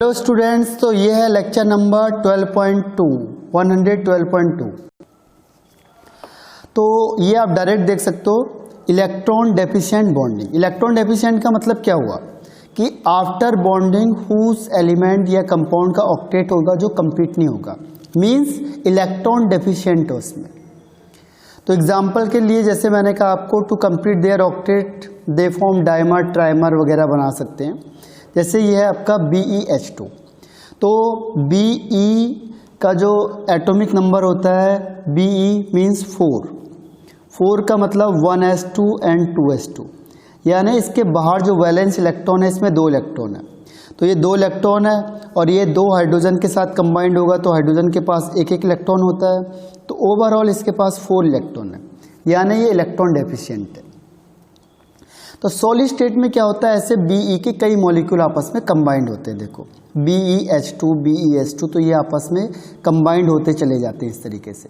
Hello students, तो ये है लेक्चर नंबर 112.2। तो ये आप डायरेक्ट देख सकते हो, electron deficient bonding. Electron deficient का मतलब क्या हुआ कि आफ्टर बॉन्डिंग हुज एलिमेंट या कंपाउंड का ऑक्टेट होगा जो कंप्लीट नहीं होगा, मींस इलेक्ट्रॉन डेफिशिएंट है उसमें। तो एग्जांपल के लिए जैसे मैंने कहा आपको, to complete their octet they form dimer, trimer वगैरह बना सकते हैं। जैसे ये है आपका BeH2, तो Be का जो एटॉमिक नंबर होता है Be मीन्स 4 का मतलब 1s2 एंड 2s2, यानी इसके बाहर जो वैलेंस इलेक्ट्रॉन है इसमें 2 इलेक्ट्रॉन है। तो ये 2 इलेक्ट्रॉन है और ये 2 हाइड्रोजन के साथ कंबाइंड होगा तो हाइड्रोजन के पास एक इलेक्ट्रॉन होता है, तो ओवरऑल इसके पास 4 इलेक्ट्रॉन है, यानी ये इलेक्ट्रॉन डेफिशिएंट है। तो सॉलिड स्टेट में क्या होता है, ऐसे Be के कई मॉलिक्यूल आपस में कंबाइंड होते हैं। देखो BeH2 BeS2, तो ये आपस में कंबाइंड होते चले जाते हैं इस तरीके से,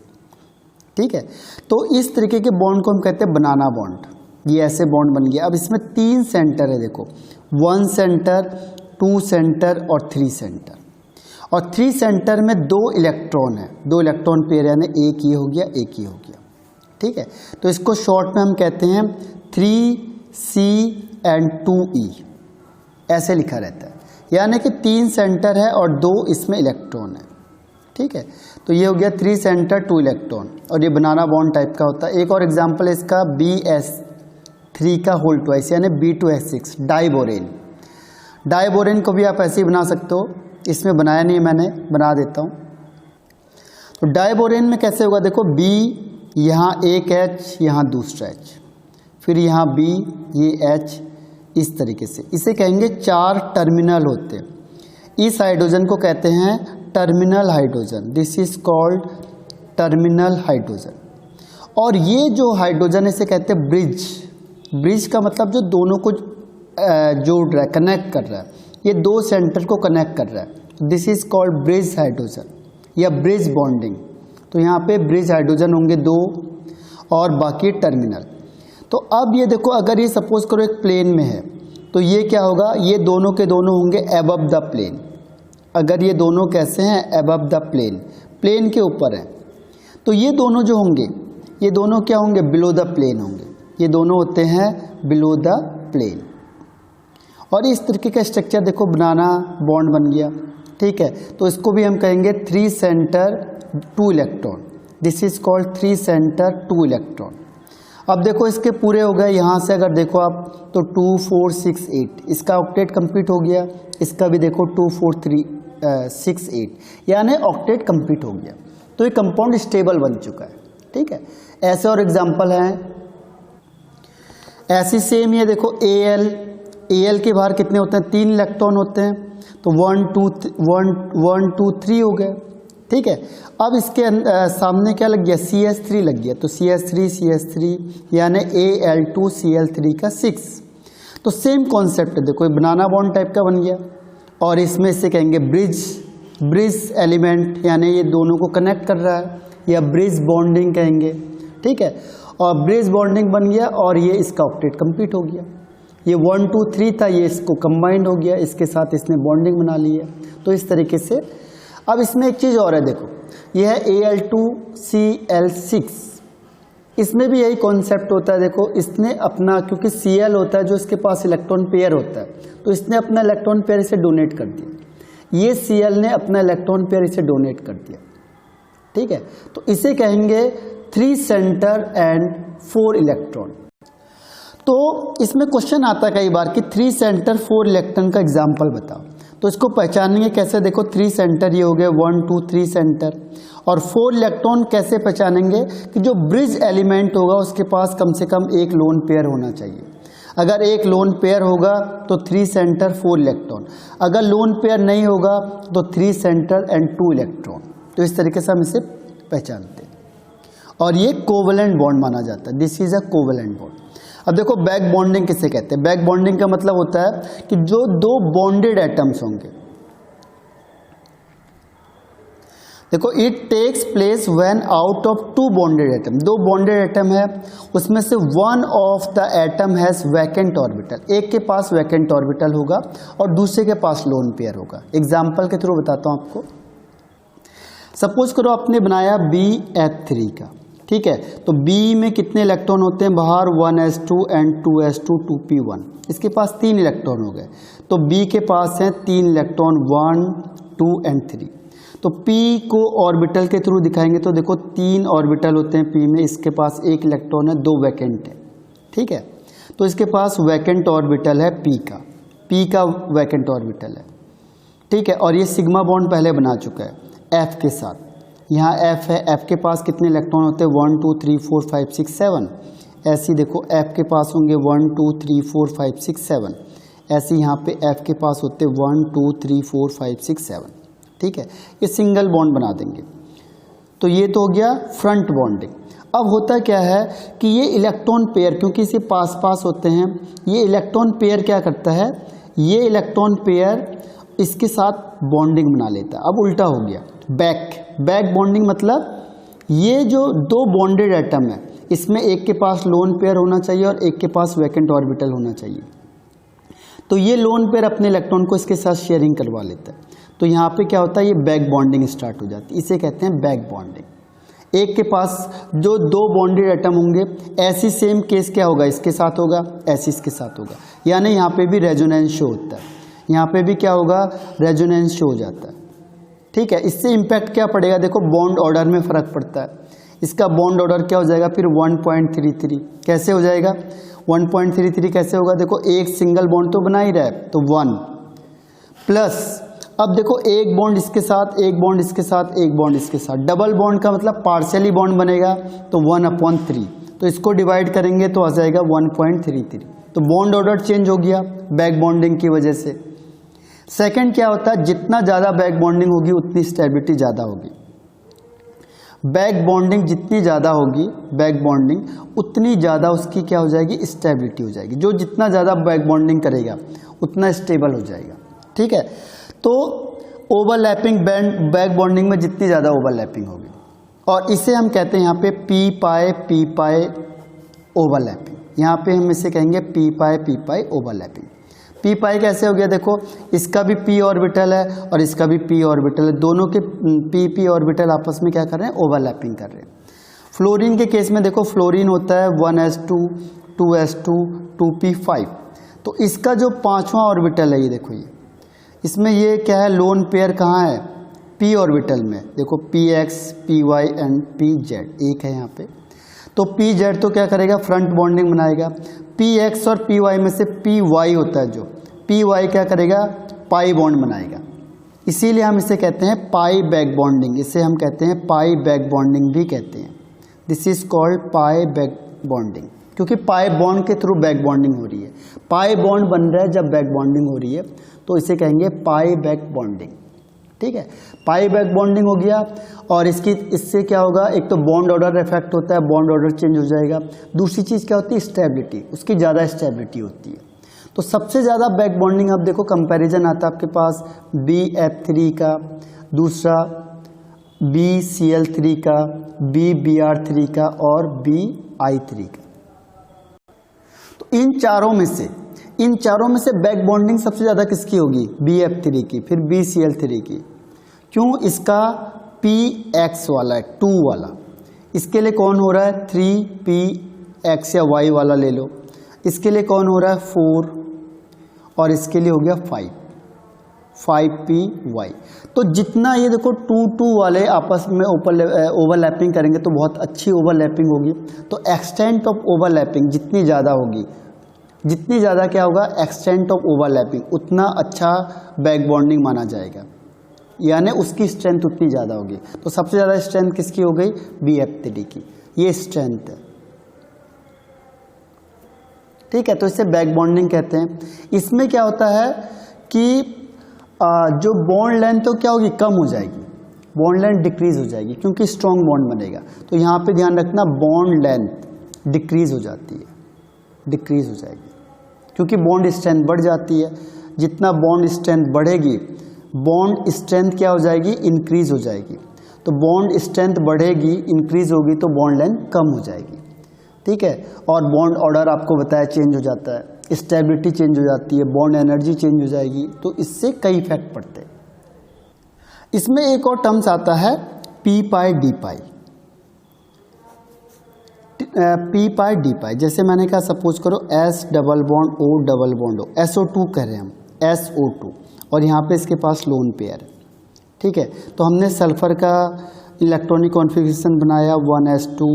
ठीक है। तो इस तरीके के बॉन्ड को हम कहते हैं बनाना बॉन्ड। ये ऐसे बॉन्ड बन गया। अब इसमें 3 सेंटर है, देखो 1 सेंटर, 2 सेंटर और 3 सेंटर। और 3 सेंटर में 2 इलेक्ट्रॉन है, 2 इलेक्ट्रॉन पेयर, यानी एक ये हो गया, एक ये हो गया, ठीक है। तो इसको शॉर्ट में हम कहते हैं 3C एंड 2E, ऐसे लिखा रहता है। यानी कि 3 सेंटर है और 2 इसमें इलेक्ट्रॉन है, ठीक है। तो ये हो गया 3 सेंटर 2 इलेक्ट्रॉन, और ये बनाना बॉन्ड टाइप का होता है। एक और एग्जांपल है इसका BS3 का होल ट्वाइस, यानी B2S6 डाइबोरेन। डाइबोरेन को भी आप ऐसे ही बना सकते हो, इसमें बनाया नहीं, मैंने बना देता हूँ। तो डाइबोरेन में कैसे होगा, देखो B, यहाँ एक H, यहाँ दूसरा H, फिर यहाँ B, ये H, इस तरीके से। इसे कहेंगे 4 टर्मिनल होते हैं। इस हाइड्रोजन को कहते हैं terminal hydrogen, this is called terminal hydrogen. और ये जो हाइड्रोजन इसे कहते हैं ब्रिज। ब्रिज का मतलब जो दोनों को जोड़ रहा है, कनेक्ट कर रहा है, ये 2 सेंटर को कनेक्ट कर रहा है, this is called bridge hydrogen या ब्रिज बॉन्डिंग। तो यहाँ पे ब्रिज हाइड्रोजन होंगे 2 और बाकी टर्मिनल। तो अब ये देखो, अगर ये सपोज करो एक प्लेन में है, तो ये क्या होगा, ये दोनों के दोनों होंगे अबव द प्लेन। अगर ये दोनों कैसे हैं, अबव द प्लेन, प्लेन के ऊपर हैं, तो ये दोनों जो होंगे, ये दोनों क्या होंगे, बिलो द प्लेन होंगे। ये दोनों होते हैं बिलो द प्लेन। और इस तरीके का स्ट्रक्चर देखो, बनाना बॉन्ड बन गया, ठीक है। तो इसको भी हम कहेंगे 3 centre 2 electron, this is called 3 centre 2 electron. अब देखो इसके पूरे हो गए, यहाँ से अगर देखो आप तो 2 4 6 8, इसका ऑक्टेट कंप्लीट हो गया। इसका भी देखो 2 4 3 6 8, यानी ऑक्टेट कंप्लीट हो गया। तो ये कंपाउंड स्टेबल बन चुका है, ठीक है। ऐसे और एग्जांपल हैं, ऐसी सेम ये देखो Al के बाहर कितने होते हैं, 3 इलेक्ट्रॉन होते हैं, तो 1 2 3 हो गए, ठीक है। अब इसके सामने क्या लग गया, CH3 लग गया, तो CH3 यानी Al2Cl3 का 6। तो सेम कॉन्सेप्ट है, देखो ये बनाना बॉन्ड टाइप का बन गया। और इसमें से कहेंगे ब्रिज एलिमेंट, यानी ये दोनों को कनेक्ट कर रहा है, या ब्रिज बॉन्डिंग कहेंगे, ठीक है। और ब्रिज बॉन्डिंग बन गया और ये इसका ऑक्टेट कंप्लीट हो गया। ये 1 2 3 था, ये इसको कंबाइंड हो गया, इसके साथ इसने बॉन्डिंग बना ली है। तो इस तरीके से। अब इसमें एक चीज़ और है, देखो ये है Al2Cl6, इसमें भी यही कॉन्सेप्ट होता है। देखो इसने अपना, क्योंकि Cl होता है जो इसके पास इलेक्ट्रॉन पेयर होता है, तो इसने अपना इलेक्ट्रॉन पेयर इसे डोनेट कर दिया। ये Cl ने अपना इलेक्ट्रॉन पेयर इसे डोनेट कर दिया, ठीक है। तो इसे कहेंगे 3 सेंटर एंड 4 इलेक्ट्रॉन। तो इसमें क्वेश्चन आता है कई बार कि 3 सेंटर 4 इलेक्ट्रॉन का एग्जाम्पल बताओ। तो इसको पहचानेंगे कैसे, देखो 3 सेंटर ये हो गए, 1 2 3 सेंटर, और 4 इलेक्ट्रॉन कैसे पहचानेंगे कि जो ब्रिज एलिमेंट होगा उसके पास कम से कम एक लोन पेयर होना चाहिए। अगर एक लोन पेयर होगा तो 3 सेंटर 4 इलेक्ट्रॉन, अगर लोन पेयर नहीं होगा तो 3 सेंटर एंड 2 इलेक्ट्रॉन। तो इस तरीके से हम इसे पहचानते हैं, और ये कोवेलेंट बॉन्ड माना जाता है, this is a covalent bond. अब देखो बैक बॉन्डिंग किसे कहते हैं। बैक बॉन्डिंग का मतलब होता है कि जो 2 बॉन्डेड एटम्स होंगे, देखो it takes place when out of two bonded atom, दो बॉन्डेड एटम है उसमें से one of the atom has vacant orbital, एक के पास वैकेंट ऑर्बिटल होगा और दूसरे के पास लोन पेयर होगा। एग्जाम्पल के थ्रू बताता हूं आपको। सपोज करो आपने बनाया BF3 का, ठीक है, तो B में कितने इलेक्ट्रॉन होते हैं बाहर 1s2 and 2s2 2p1, इसके पास 3 इलेक्ट्रॉन हो गए, तो B के पास हैं 3 इलेक्ट्रॉन 1 2 and 3। तो P को ऑर्बिटल के थ्रू दिखाएंगे तो देखो 3 ऑर्बिटल होते हैं P में, इसके पास 1 इलेक्ट्रॉन है, 2 वैकेंट है, ठीक है, तो इसके पास वैकेंट ऑर्बिटल है P का वैकेंट ऑर्बिटल है, ठीक है, और ये सिग्मा बॉन्ड पहले बना चुका है F के साथ, यहाँ F है, F के पास कितने इलेक्ट्रॉन होते हैं 1 2 3 4 5 6 7, ऐसे देखो F के पास होंगे 1 2 3 4 5 6 7, ऐसे यहाँ पे F के पास होते 1 2 3 4 5 6 7, ठीक है, ये सिंगल बॉन्ड बना देंगे। तो ये तो हो गया फ्रंट बॉन्डिंग। अब होता क्या है कि ये इलेक्ट्रॉन पेयर, क्योंकि इसे पास पास होते हैं, ये इलेक्ट्रॉन पेयर क्या करता है, ये इलेक्ट्रॉन पेयर इसके साथ बॉन्डिंग बना लेता है। अब उल्टा हो गया, बैक बॉन्डिंग, मतलब ये जो दो बॉन्डेड एटम है इसमें एक के पास लोन पेयर होना चाहिए और एक के पास वैकेंट ऑर्बिटल होना चाहिए, तो ये लोन पेयर अपने इलेक्ट्रॉन को इसके साथ शेयरिंग करवा लेता है, तो यहाँ पे क्या होता है, ये बैक बॉन्डिंग स्टार्ट हो जाती है, इसे कहते हैं बैक बॉन्डिंग। एक के पास जो दो बॉन्डेड एटम होंगे, ऐसी सेम केस क्या होगा, इसके साथ होगा, ऐसी इसके साथ होगा, यानी यहाँ पे भी रेजोनेंस शो होता है, यहाँ पे भी क्या होगा, रेजोनेंस शो हो जाता है, ठीक है। इससे इम्पैक्ट क्या पड़ेगा, देखो बॉन्ड ऑर्डर में फ़र्क पड़ता है, इसका बॉन्ड ऑर्डर क्या हो जाएगा फिर 1.33, कैसे हो जाएगा 1.33 कैसे होगा, देखो एक सिंगल बॉन्ड तो बना ही रहा है तो 1 प्लस, अब देखो एक बॉन्ड इसके साथ, एक बॉन्ड इसके साथ, एक बॉन्ड इसके साथ, डबल बॉन्ड का मतलब पार्शियली बॉन्ड बनेगा तो 1/3, तो इसको डिवाइड करेंगे तो आ जाएगा 1.33, तो बॉन्ड ऑर्डर चेंज हो गया बैक बॉन्डिंग की वजह से। सेकंड क्या होता है, जितना ज़्यादा बैक बॉन्डिंग होगी उतनी स्टेबिलिटी ज़्यादा होगी, बैक बॉन्डिंग जितनी ज़्यादा होगी, बैक बॉन्डिंग उतनी ज़्यादा उसकी क्या हो जाएगी, स्टेबिलिटी हो जाएगी, जो जितना ज़्यादा बैक बॉन्डिंग करेगा उतना स्टेबल हो जाएगा, ठीक है। तो ओवरलैपिंग बैक बॉन्डिंग में जितनी ज़्यादा ओवरलैपिंग होगी, और इसे हम कहते हैं यहाँ पे पी पाई ओवरलैपिंग, यहाँ पे हम इसे कहेंगे पी पाई ओवरलैपिंग। पी पाई कैसे हो गया, देखो इसका भी p ऑर्बिटल है और इसका भी p ऑर्बिटल है, दोनों के p ऑर्बिटल आपस में क्या कर रहे हैं, ओवरलैपिंग कर रहे हैं। फ्लोरीन के केस में देखो फ्लोरीन होता है 1s2 2s2 2p5, तो इसका जो पांचवा ऑर्बिटल है ये देखो, ये इसमें ये क्या है, लोन पेयर कहाँ है, p ऑर्बिटल में, देखो px py एंड pz एक है यहाँ पे, तो pz तो क्या करेगा, फ्रंट बॉन्डिंग बनाएगा, px और py में से py होता है जो, py क्या करेगा, पाई बॉन्ड बनाएगा, इसीलिए हम इसे कहते हैं पाई बैक बॉन्डिंग, इसे हम कहते हैं पाई बैक बॉन्डिंग भी कहते हैं, this is called pi back bonding, क्योंकि पाई बॉन्ड के थ्रू बैक बॉन्डिंग हो रही है, पाई बॉन्ड बन रहा है जब बैक बॉन्डिंग हो रही है, तो इसे कहेंगे पाई बैक बॉन्डिंग, ठीक है। पाई बैक बॉन्डिंग हो गया, और इससे क्या होगा, एक तो बॉन्ड ऑर्डर इफेक्ट होता है, बॉन्ड ऑर्डर चेंज हो जाएगा, दूसरी चीज़ क्या होती है, स्टेबिलिटी, उसकी ज़्यादा स्टेबिलिटी होती है। तो सबसे ज़्यादा बैक बॉन्डिंग आप देखो कंपैरिजन आता है आपके पास BF3 का, दूसरा BCl3 का, BBr3 का और BI3 का। तो इन चारों में से बैक बॉन्डिंग सबसे ज़्यादा किसकी होगी, BF3 की, फिर BCl3 की। क्यों, इसका px वाला है 2 वाला, इसके लिए कौन हो रहा है 3px या y वाला ले लो, इसके लिए कौन हो रहा है 4, और इसके लिए हो गया 5py। तो जितना ये देखो 2 वाले आपस में ओवरलैपिंग करेंगे तो बहुत अच्छी ओवरलैपिंग होगी, तो एक्सटेंट ऑफ ओवरलैपिंग जितनी ज़्यादा होगी, जितनी ज़्यादा क्या होगा, एक्सटेंट ऑफ ओवरलैपिंग, उतना अच्छा बैक बॉन्डिंग माना जाएगा, यानी उसकी स्ट्रेंथ उतनी ज़्यादा होगी। तो सबसे ज़्यादा स्ट्रेंथ किसकी हो गई, BF3 की, ये स्ट्रेंथ है, ठीक है। तो इसे बैक बॉन्डिंग कहते हैं। इसमें क्या होता है कि जो बॉन्ड लेंथ तो क्या होगी, कम हो जाएगी, बॉन्ड लेंथ डिक्रीज हो जाएगी, क्योंकि स्ट्रॉन्ग बॉन्ड बनेगा। तो यहाँ पे ध्यान रखना, बॉन्ड लेंथ डिक्रीज हो जाती है, डिक्रीज हो जाएगी, क्योंकि बॉन्ड स्ट्रेंथ बढ़ जाती है। जितना बॉन्ड स्ट्रेंथ बढ़ेगी, बॉन्ड स्ट्रेंथ क्या हो जाएगी, इंक्रीज हो जाएगी। तो बॉन्ड स्ट्रेंथ बढ़ेगी, इंक्रीज होगी तो बॉन्ड लेंथ कम हो जाएगी, ठीक है। और बॉन्ड ऑर्डर आपको बताया चेंज हो जाता है, स्टेबिलिटी चेंज हो जाती है, बॉन्ड एनर्जी चेंज हो जाएगी, तो इससे कई इफेक्ट पड़ते हैं। इसमें एक और टर्म्स आता है पी पाई डी पाई। पी पाई डी पाई, जैसे मैंने कहा सपोज करो S double bond O double bond O, SO2 कह रहे हैं हम, SO2, और यहाँ पे इसके पास लोन पेयर है, ठीक है। तो हमने सल्फर का इलेक्ट्रॉनिक कॉन्फ़िगरेशन बनाया 1s2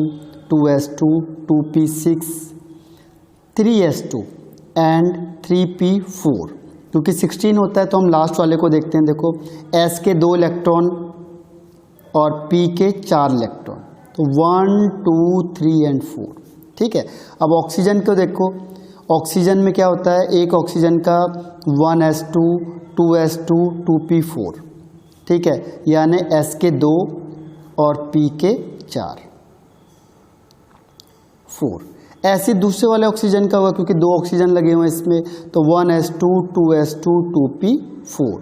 2s2 2p6 3s2 and 3p4, क्योंकि 16 होता है तो हम लास्ट वाले को देखते हैं। देखो S के 2 इलेक्ट्रॉन और P के 4 इलेक्ट्रॉन, तो 1 2 3 एंड 4, ठीक है। अब ऑक्सीजन को देखो, ऑक्सीजन में क्या होता है, एक ऑक्सीजन का 1s2 2s2 2p4, ठीक है, यानी S के 2 और P के 4 4। ऐसे दूसरे वाले ऑक्सीजन का होगा, क्योंकि 2 ऑक्सीजन लगे हुए हैं इसमें, तो 1s2 2s2 2p4,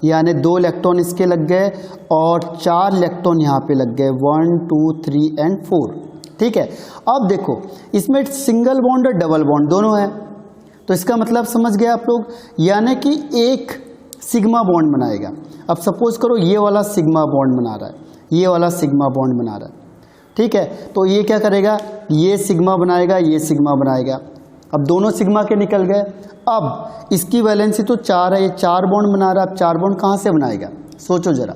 यानी 2 इलेक्ट्रॉन इसके लग गए और 4 इलेक्ट्रॉन यहाँ पे लग गए 1 2 3 एंड 4, ठीक है। अब देखो इसमें सिंगल बॉन्ड और डबल बॉन्ड दोनों है, तो इसका मतलब समझ गए आप लोग, यानी कि एक सिग्मा बॉन्ड बनाएगा। अब सपोज करो ये वाला सिग्मा बॉन्ड बना रहा है, ये वाला सिग्मा बॉन्ड बना रहा है, ठीक है। तो ये क्या करेगा, ये सिग्मा बनाएगा, ये सिग्मा बनाएगा। अब दोनों सिग्मा के निकल गए। अब इसकी वैलेंसी तो 4 है, ये 4 बॉन्ड बना रहा है। अब 4 बॉन्ड कहाँ से बनाएगा, सोचो जरा,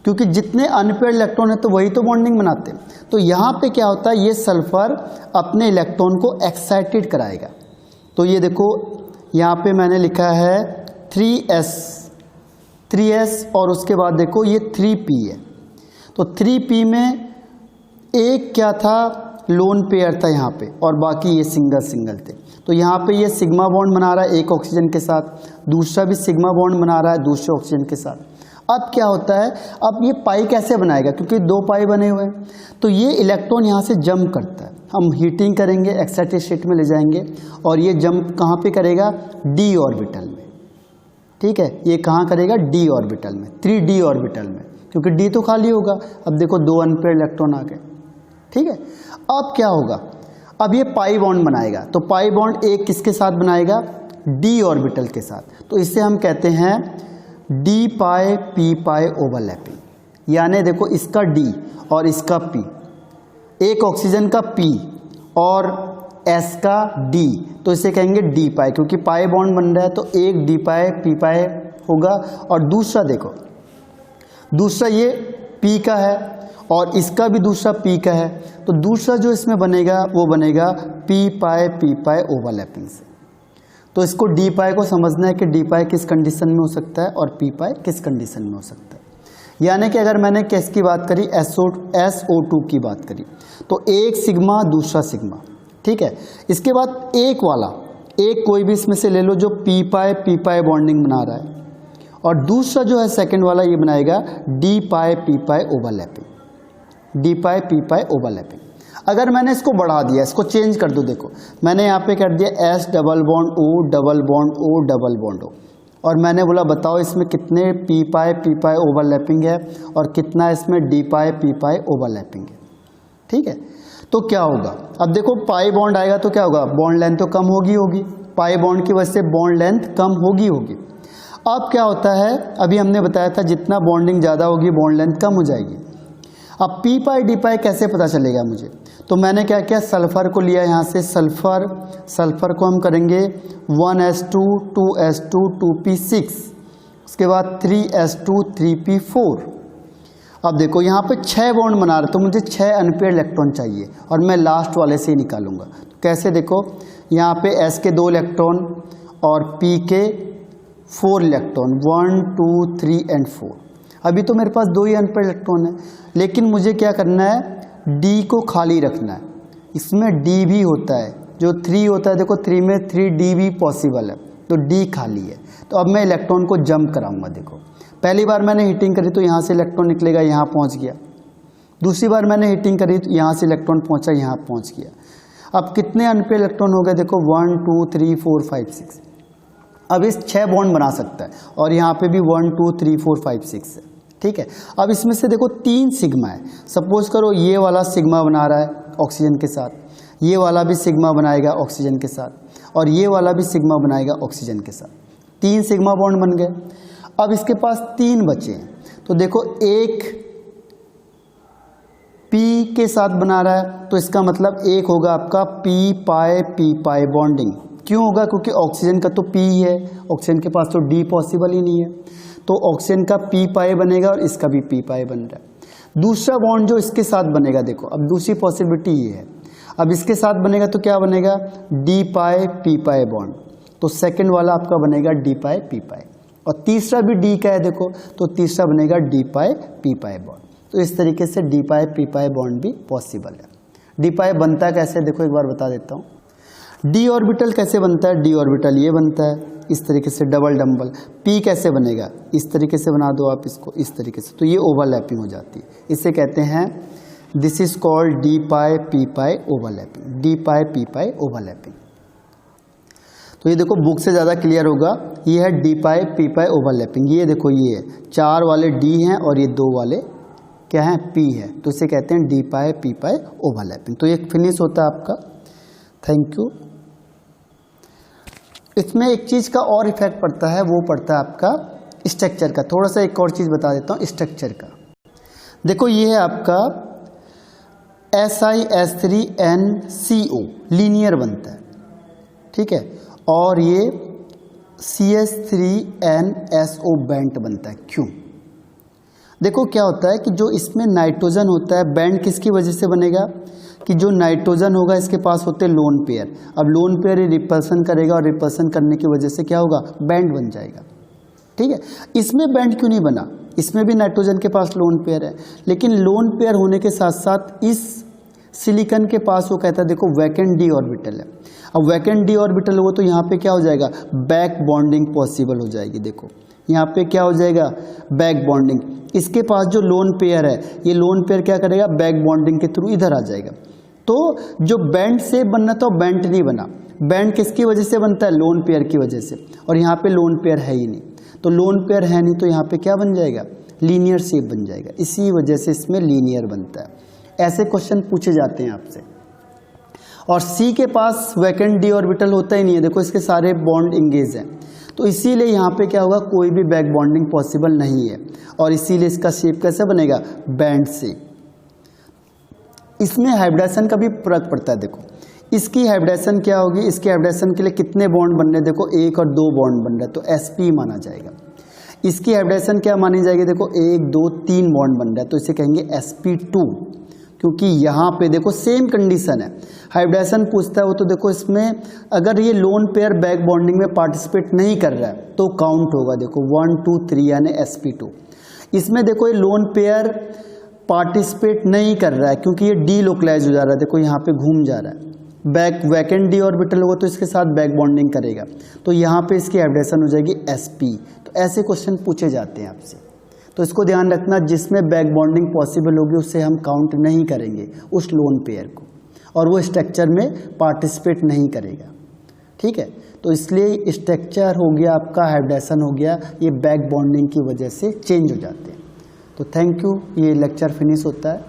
क्योंकि जितने अनपेयर्ड इलेक्ट्रॉन है तो वही तो बॉन्डिंग बनाते हैं। तो यहाँ पे क्या होता है, ये सल्फर अपने इलेक्ट्रॉन को एक्साइटेड कराएगा। तो ये देखो यहाँ पे मैंने लिखा है 3s और उसके बाद देखो ये 3p है। तो 3p में एक क्या था, लोन पेयर था यहाँ पे, और बाकी ये सिंगल थे। तो यहाँ पे ये सिग्मा बॉन्ड बना रहा है एक ऑक्सीजन के साथ, दूसरा भी सिग्मा बॉन्ड बना रहा है दूसरे ऑक्सीजन के साथ। अब क्या होता है, अब ये पाई कैसे बनाएगा, क्योंकि 2 पाई बने हुए हैं, तो ये इलेक्ट्रॉन यहाँ से जंप करता है। हम हीटिंग करेंगे, एक्साइटेड स्टेट में ले जाएंगे, और ये जंप कहाँ पे करेगा, d ऑर्बिटल में, ठीक है। ये कहाँ करेगा, d ऑर्बिटल में, 3d ऑर्बिटल में, क्योंकि d तो खाली होगा। अब देखो 2 अनपेयर्ड इलेक्ट्रॉन आ गए, ठीक है। अब क्या होगा, अब ये पाई बॉन्ड बनाएगा, तो पाई बॉन्ड एक किसके साथ बनाएगा, d ऑर्बिटल के साथ। तो इससे हम कहते हैं d पाई p पाई ओवरलैपिंग, यानी देखो इसका d और इसका p, एक ऑक्सीजन का p और S का d, तो इसे कहेंगे d पाई, क्योंकि पाई बॉन्ड बन रहा है तो एक d पाई p पाई होगा। और दूसरा देखो, दूसरा ये p का है और इसका भी दूसरा p का है, तो दूसरा जो इसमें बनेगा वो बनेगा p पाई ओवरलैपिंग से। तो इसको d पाई को समझना है कि d पाई किस कंडीशन में हो सकता है और p पाई किस कंडीशन में हो सकता है। यानी कि अगर मैंने किसकी बात करी, SO2 की बात करी, तो एक सिग्मा दूसरा सिग्मा, ठीक है। इसके बाद एक वाला, एक कोई भी इसमें से ले लो जो p पाई बॉन्डिंग बना रहा है, और दूसरा जो है सेकंड वाला ये बनाएगा d पाई p पाई ओवरलैपिंग, d पाई p पाई ओवरलैपिंग। अगर मैंने इसको बढ़ा दिया, इसको चेंज कर दो, देखो मैंने यहाँ पे कर दिया S double bond O double bond O double bond O, और मैंने बोला बताओ इसमें कितने p पाई ओवरलैपिंग है और कितना इसमें d पाई p पाई ओवरलैपिंग है, ठीक है। तो क्या होगा, अब देखो पाई बॉन्ड आएगा तो क्या होगा, बॉन्ड लेंथ तो कम होगी, पाई बॉन्ड की वजह से बॉन्ड लेंथ कम होगी। अब क्या होता है, अभी हमने बताया था जितना बॉन्डिंग ज़्यादा होगी बॉन्ड लेंथ कम हो जाएगी। अब p पाई d पाई कैसे पता चलेगा मुझे, तो मैंने क्या किया, सल्फर को लिया यहाँ से, सल्फर को हम करेंगे 1s2 2s2 2p6, उसके बाद 3s2 3p4। अब देखो यहाँ पे 6 बॉन्ड बना रहे, तो मुझे 6 अनपेयर्ड इलेक्ट्रॉन चाहिए और मैं लास्ट वाले से ही निकालूंगा। तो कैसे, देखो यहाँ पे S के 2 इलेक्ट्रॉन और P के 4 इलेक्ट्रॉन, 1 2 3 एंड 4। अभी तो मेरे पास 2 ही अनपेयर्ड इलेक्ट्रॉन है, लेकिन मुझे क्या करना है, D को खाली रखना है। इसमें D भी होता है, जो 3 होता है, देखो 3 में 3D भी पॉसिबल है, तो D खाली है। तो अब मैं इलेक्ट्रॉन को जंप कराऊंगा। देखो पहली बार मैंने हीटिंग करी तो यहाँ से इलेक्ट्रॉन निकलेगा, यहाँ पहुँच गया। दूसरी बार मैंने हीटिंग करी तो यहाँ से इलेक्ट्रॉन पहुँचा, यहाँ पहुँच गया। अब कितने अनपेयर्ड इलेक्ट्रॉन हो गए, देखो 1 2 3 4 5 6। अब इस 6 बॉन्ड बना सकता है, और यहाँ पे भी 1 2 3 4 5 6 है, ठीक है। अब इसमें से देखो 3 सिग्मा है। सपोज करो ये वाला सिग्मा बना रहा है ऑक्सीजन के साथ, ये वाला भी सिग्मा बनाएगा ऑक्सीजन के साथ, और ये वाला भी सिग्मा बनाएगा ऑक्सीजन के साथ। 3 सिग्मा बॉन्ड बन गए। अब इसके पास 3 बचे हैं, तो देखो एक P के साथ बना रहा है, तो इसका मतलब एक होगा आपका P पाई बॉन्डिंग। क्यों होगा? क्योंकि ऑक्सीजन का तो P ही है, ऑक्सीजन के पास तो D पॉसिबल ही नहीं है, तो ऑक्सीजन का P पाई बनेगा और इसका भी P पाई बन रहा है। दूसरा बॉन्ड जो इसके साथ बनेगा, देखो अब दूसरी पॉसिबिलिटी ये है, अब इसके साथ बनेगा तो क्या बनेगा? D पाई P पाई बॉन्ड, तो सेकंड वाला आपका बनेगा D पाई P पाई, और तीसरा भी D का है देखो, तो तीसरा बनेगा D पाई P पाई बॉन्ड। तो इस तरीके से D पाई P पाई बॉन्ड भी पॉसिबल है। D पाई बनता कैसे, देखो एक बार बता देता हूँ। D ऑर्बिटल कैसे बनता है? D ऑर्बिटल ये बनता है इस तरीके से, डबल डम्बल। P कैसे बनेगा? इस तरीके से बना दो आप इसको, इस तरीके से, तो ये ओवरलैपिंग हो जाती है। इसे कहते हैं, this is called D pi P pi overlapping, D pi P pi overlapping. तो ये देखो बुक से ज़्यादा क्लियर होगा, ये है D पाई P पाई ओवरलैपिंग। ये देखो ये है 4 वाले D हैं और ये 2 वाले क्या हैं? P है, तो इसे कहते हैं D पाई P पाई ओवरलैपिंग। तो ये फिनिश होता है आपका। Thank you. इसमें एक चीज़ का और इफेक्ट पड़ता है, वो पड़ता है आपका स्ट्रक्चर का। थोड़ा सा एक और चीज़ बता देता हूँ स्ट्रक्चर का। देखो ये है आपका SiS3NCO लीनियर बनता है, ठीक है, और ये CH3NSO बेंट बनता है। क्यों? देखो क्या होता है कि जो इसमें नाइट्रोजन होता है, बेंट किसकी वजह से बनेगा? कि जो नाइट्रोजन होगा इसके पास होते हैं लोन पेयर। अब लोन पेयर रिपल्सन करेगा और रिपल्सन करने की वजह से क्या होगा? बैंड बन जाएगा, ठीक है। इसमें बैंड क्यों नहीं बना? इसमें भी नाइट्रोजन के पास लोन पेयर है, लेकिन लोन पेयर होने के साथ साथ इस सिलिकॉन के पास वो कहता है देखो वैकेंट डी ऑर्बिटल है। अब वैकेंट डी ऑर्बिटल हो तो यहाँ पे क्या हो जाएगा? बैक बॉन्डिंग पॉसिबल हो जाएगी। देखो यहाँ पे क्या हो जाएगा? Back bonding. इसके पास जो लोन पेयर है, ये लोन पेयर क्या करेगा? बैक बॉन्डिंग के थ्रू इधर आ जाएगा। तो जो बैंड से बनना था वो बैंड नहीं बना। बैंड किसकी वजह से बनता है? लोन पेयर की वजह से, और यहाँ पे लोन पेयर है ही नहीं। तो लोन पेयर है नहीं, तो यहाँ पे क्या बन जाएगा? लीनियर शेप बन जाएगा। इसी वजह से इसमें लीनियर बनता है। ऐसे क्वेश्चन पूछे जाते हैं आपसे। और सी के पास वैकेंट डी ऑर्बिटल होता ही नहीं है, देखो इसके सारे बॉन्ड इंगेज हैं, तो इसीलिए यहाँ पे क्या होगा? कोई भी बैक बॉन्डिंग पॉसिबल नहीं है, और इसीलिए इसका शेप कैसे बनेगा? Band shape. इसमें हाइब्रिडाइजेशन का भी फर्क पड़ता है। देखो इसकी हाइब्रिडाइजेशन क्या होगी? इसके हाइब्रिडाइजेशन के लिए कितने बॉन्ड बन रहे हैं? देखो 1 और 2 बॉन्ड बन रहे हैं, तो sp माना जाएगा। इसकी हाइब्रिडाइजेशन क्या मानी जाएगी? देखो 1 2 3 बॉन्ड बन रहा है, तो इसे कहेंगे sp2, क्योंकि यहाँ पे देखो सेम कंडीशन है। हाइब्रिडाइजेशन पूछता है वो, तो देखो इसमें अगर ये लोन पेयर बैक बॉन्डिंग में पार्टिसिपेट नहीं कर रहा है तो काउंट होगा। देखो 1 2 3 यानी sp2। इसमें देखो ये लोन पेयर पार्टिसिपेट नहीं कर रहा है क्योंकि ये डी लोकलाइज हो जा रहा है। देखो यहाँ पे घूम जा रहा है। बैक वैकेंट डी ऑर्बिटल होगा तो इसके साथ बैक बॉन्डिंग करेगा, तो यहाँ पे इसकी हाइब्रिडेशन हो जाएगी sp। तो ऐसे क्वेश्चन पूछे जाते हैं आपसे, तो इसको ध्यान रखना। जिसमें बैक बॉन्डिंग पॉसिबल होगी उससे हम काउंट नहीं करेंगे उस लोन पेयर को, और वो स्ट्रक्चर में पार्टिसिपेट नहीं करेगा, ठीक है। तो इसलिए स्ट्रक्चर हो गया आपका, हाइब्रिडेशन हो गया, ये बैक बॉन्डिंग की वजह से चेंज हो जाते हैं। तो थैंक यू, ये लेक्चर फिनिश होता है।